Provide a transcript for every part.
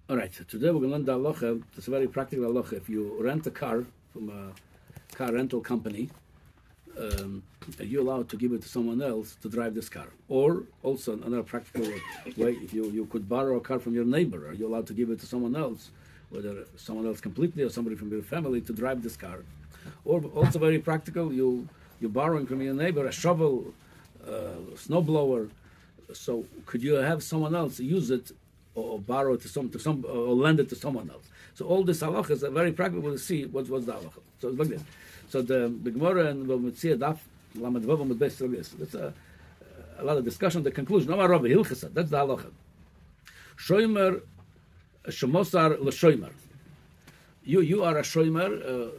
All right, so today we're going to learn the halacha. It's a very practical halacha. If you rent a car from a car rental company, are you allowed to give it to someone else to drive this car? Or also another practical way, if you could borrow a car from your neighbor, are you allowed to give it to someone else, whether someone else completely or somebody from your family, to drive this car? Or also very practical, you're borrowing from your neighbor a shovel, snowblower. So could you have someone else use it or borrow it to some or lend it to someone else? So all this halachas are very practical to see what's the halacha. So it's like this. So the Gemara and Mitzvah Daf Lamed Vav Amud Beis like this. That's a lot of discussion. The conclusion. Amar Rabbi Hilchasa. That's the halacha. Shomer shemosar l'shomer. You are a shomer,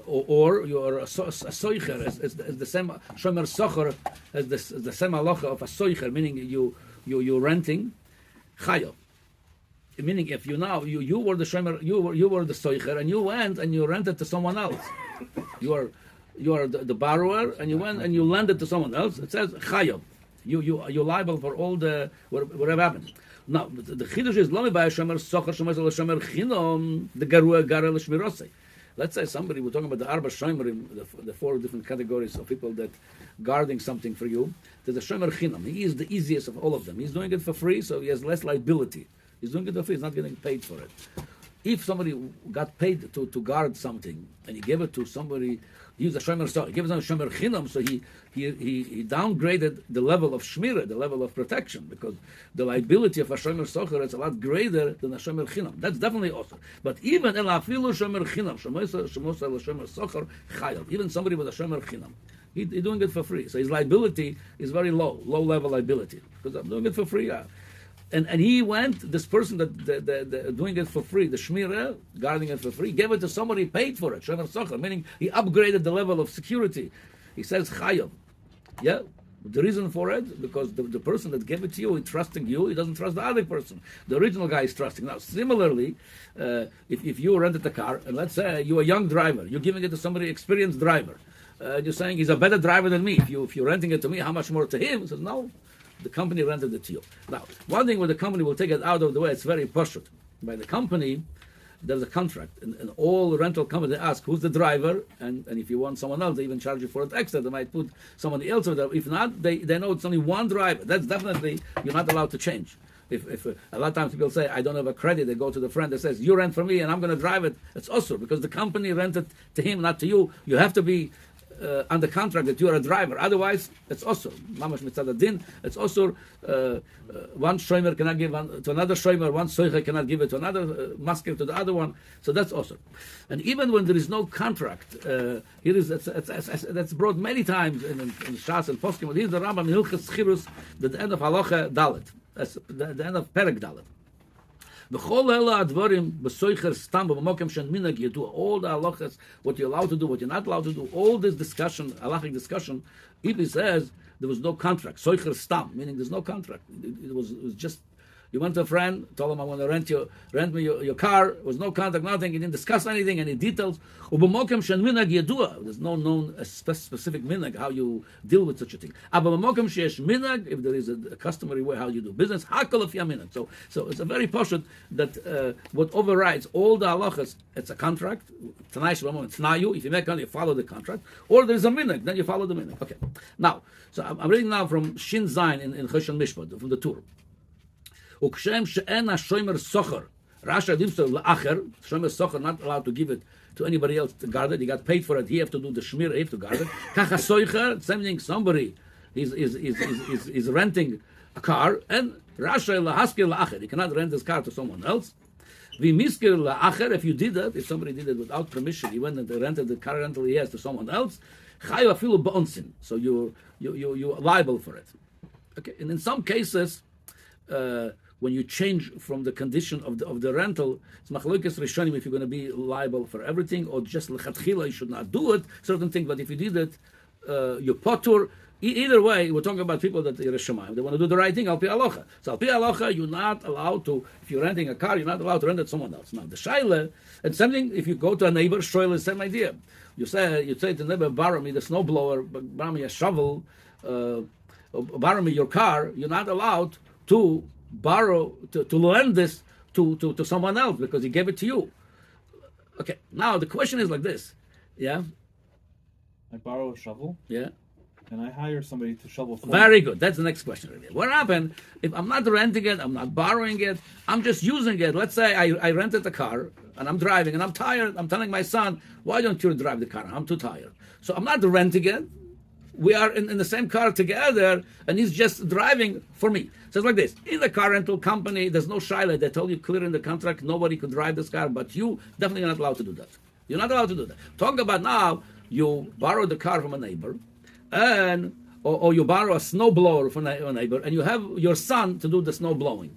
or you are a soicher. As the same shomer socher as the same halacha of a soicher, meaning you're renting chayo. Meaning, if you were the shomer, you were the soicher, and you went and you rented to someone else. You are the borrower, and you went and you lend it to someone else. It says chayav. You're liable for all the whatever happened. Now the chiddush is lo by shomer socher shomer chinom the garua gara l'shmirosei. Let's say somebody, we're talking about the arba shomerim, the four different categories of people that guarding something for you. There's a shomer chinam. He is the easiest of all of them. He's doing it for free, so he has less liability. He's doing it for free. He's not getting paid for it. If somebody got paid to guard something and he gave it to somebody, he was a shomer socher. He gave it to a shomer chinam, so he downgraded the level of shmira, the level of protection, because the liability of a shomer socher is a lot greater than a shomer chinam. That's definitely awesome. But even el afilu shomer chinam, shomer socher chayav. Even somebody with a shomer chinam, he's doing it for free. So his liability is very low level liability, because I'm doing it for free. And he went, this person that doing it for free, the shmirah, guarding it for free, gave it to somebody paid for it, shomer socher, meaning he upgraded the level of security. He says chayav. Yeah, the reason for it, because the person that gave it to you, he's trusting you, he doesn't trust the other person. The original guy is trusting. Now, similarly, if you rented a car, and let's say you're a young driver, you're giving it to somebody experienced driver, you're saying he's a better driver than me. If you're renting it to me, how much more to him? He says, no. The company rented it to you. Now, one thing where the company will take it out of the way, it's very pashut. By the company, there's a contract, and all rental companies ask who's the driver, and if you want someone else, they even charge you for it extra. They might put somebody else with them. If not, they know it's only one driver. That's definitely, you're not allowed to change. If a lot of times people say, I don't have a credit, they go to the friend that says, you rent for me and I'm going to drive it. It's also because the company rented to him, not to you. You have to be under contract that you are a driver. Otherwise, it's also mamash mitzad din. It's also one shomer cannot give to another shomer. One soicher cannot give it to another masker to the other one. So that's also. And even when there is no contract, here is that's brought many times in Shas and Poskim. Here's the Rambam in Hilchas Chirus, the end of Halacha Dalet. That's the end of Perek Dalet. All the halachas, what you're allowed to do, what you're not allowed to do, all this discussion, halachic discussion, Iblis says there was no contract. Soicher stam, meaning there's no contract. It was just, you went to a friend, told him I want to rent me your car. There was no contract, nothing. He didn't discuss anything, any details. There's no known specific minhag how you deal with such a thing. If there is a customary way how you do business, so it's a very poshut that what overrides all the halachas, it's a contract. If you make money, you follow the contract. Or there's a minhag, then you follow the minhag. Okay. Now, so I'm reading now from Shin Zayin in Choshen Mishpat, from the Tur. Ukshem she'en ha-shomer socher. Rasha dimso la'acher. Shomer socher not allowed to give it to anybody else to guard it. He got paid for it. He have to do the shmir. He have to guard it. Kacha soicher. Same thing. Somebody is renting a car, and Rasha lahaskir la'acher. He cannot rent his car to someone else. V'miskir la'acher. If you did that, if somebody did it without permission, he went and rented the car rental he has to someone else. Chayu afilu ba'onsin. So you're liable for it. Okay. And in some cases, when you change from the condition of the rental, it's machlokes rishonim if you're going to be liable for everything, or just lechatchila you should not do it, certain things. But if you did it, you're potur. Either way, we're talking about people that are Shemayim. They want to do the right thing, al pi halacha. So al pi halacha, you're not allowed to, if you're renting a car, you're not allowed to rent it to someone else. Now, the shaila, and something, if you go to a neighbor, shaila is the same idea. You say to the neighbor, borrow me the snowblower, borrow me a shovel, borrow me your car. You're not allowed to borrow, to lend this to someone else because he gave it to you. Okay, now the question is like this. Yeah? I borrow a shovel. Yeah? And I hire somebody to shovel for me. Very good. That's the next question. What happened if I'm not renting it, I'm not borrowing it, I'm just using it? Let's say I rented the car and I'm driving and I'm tired. I'm telling my son, why don't you drive the car? I'm too tired. So I'm not renting it. We are in the same car together and he's just driving for me. So it's like this. In the car rental company, there's no shaila. They told you clear in the contract, nobody could drive this car, but you definitely are not allowed to do that. You're not allowed to do that. Talk about now, you borrow the car from a neighbor, and or you borrow a snow blower from a neighbor, and you have your son to do the snow blowing,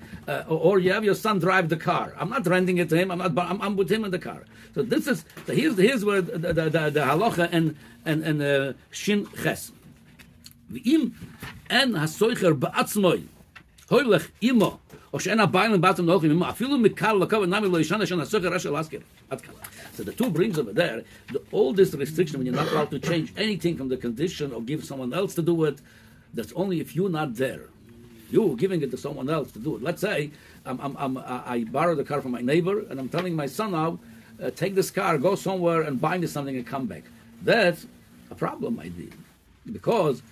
or you have your son drive the car. I'm not renting it to him. I'm with him in the car. So this is here's where the halacha and shin ches. V'im en hasoicher ba'atzmoi hoylech imo or she'en habayim ba'atzm nochim imo afilu mikal lakav nami lo yishana shen hasoicher rashel lasker. So the two brings over there, all this restriction when you're not allowed to change anything from the condition or give someone else to do it, that's only if you're not there. You giving it to someone else to do it. Let's say I borrow the car from my neighbor and I'm telling my son now, take this car, go somewhere and buy me something and come back. That's a problem, might be, because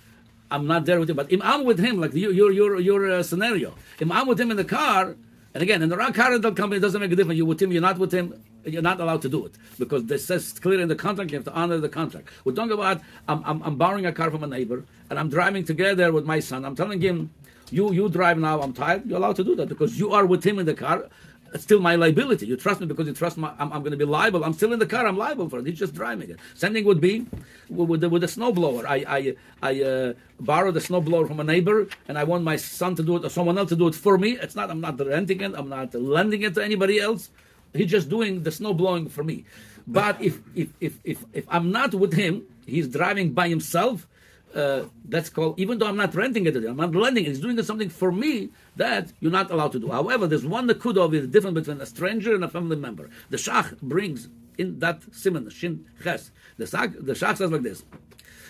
I'm not there with him. But if I'm with him, like your scenario, if I'm with him in the car, and again, in the car rental company, it doesn't make a difference. You're with him, you're not with him, you're not allowed to do it. Because this says clear in the contract, you have to honor the contract. We're talking about, I'm borrowing a car from a neighbor, and I'm driving together with my son. I'm telling him, you drive now, I'm tired. You're allowed to do that because you are with him in the car. It's still my liability. You trust me because you trust me. I'm going to be liable. I'm still in the car. I'm liable for it. He's just driving it. Same thing would be with the snowblower. I borrowed the snowblower from a neighbor, and I want my son to do it or someone else to do it for me. It's not. I'm not renting it. I'm not lending it to anybody else. He's just doing the snow blowing for me. But if I'm not with him, he's driving by himself. That's called, even though I'm not renting it to him, I'm not lending it, he's doing something for me that you're not allowed to do. However, there's one nakuda of the difference between a stranger and a family member. The Shach brings in that siman, shin ches. The Shach says like this: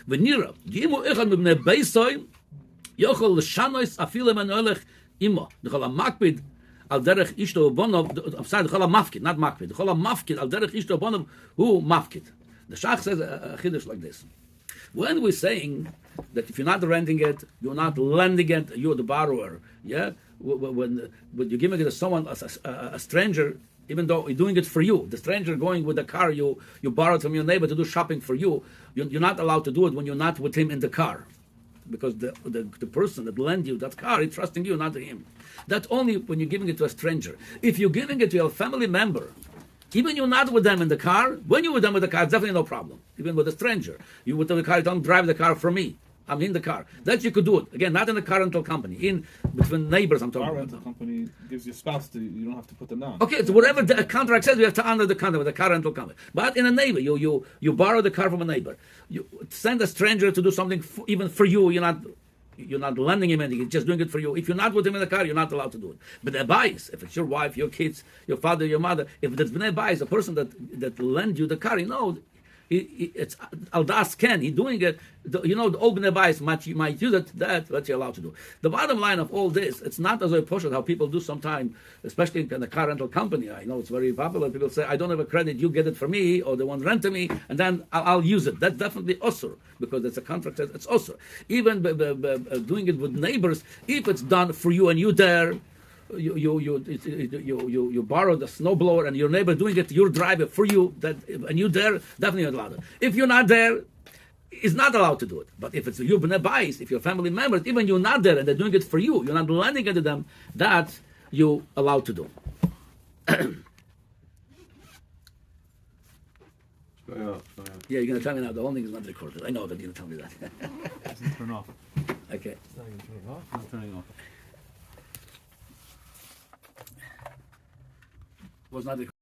V'nira, gimu echad mibnei beisoy, yochol l'shanois afile man olech imo. D'chol ha-makpid al derech ishto bonov, I'm sorry, d'chol ha-mafkid, not makpid, d'chol ha-mafkid al derech ishto bonov hu mafkid. The Shach says a chiddush like this. When we're saying that if you're not renting it, you're not lending it, you're the borrower, yeah? When you're giving it to someone, a stranger, even though you're doing it for you, the stranger going with the car you borrowed from your neighbor to do shopping for you, you're not allowed to do it when you're not with him in the car. Because the person that lent you that car is trusting you, not him. That only when you're giving it to a stranger. If you're giving it to a family member, even you're not with them in the car, when you're with them in the car, it's definitely no problem. Even with a stranger. You with the car, you don't drive the car for me. I'm in the car. That you could do it. Again, not in the car rental company. In between neighbors, I'm talking about. Car rental company gives your spouse to, you don't have to put them down. Okay, so whatever the contract says, you have to honor the contract with the car rental company. But in a neighbor, you borrow the car from a neighbor. You send a stranger to do something even for you. You're not lending him anything. He's just doing it for you. If you're not with him in the car, you're not allowed to do it. But the bias, if it's your wife, your kids, your father, your mother, if there's been a bias, a person that lend you the car, it's aldas ken. He's doing it. The old bnei bias might use it. That's you're allowed to do. The bottom line of all this, it's not as a push it how people do sometimes, especially in the car rental company. I know it's very popular. People say, I don't have a credit, you get it for me, or they want rent to me, and then I'll use it. That's definitely usur, because it's a contract. It's usur. Even doing it with neighbors, if it's done for you and you there. You borrow the snowblower and your neighbor doing it, your driver for you, and you there, definitely not allowed. If you're not there, is not allowed to do it. But if it's your bnei bayis, if your family members, even you're not there and they're doing it for you, you're not lending it to them, that you allowed to do. Yeah, you're going to tell me now. The whole thing is not recorded. I know that you're going to tell me that. It doesn't turn off. Okay. It's not even turning off. It's not turning off. Was not recorded.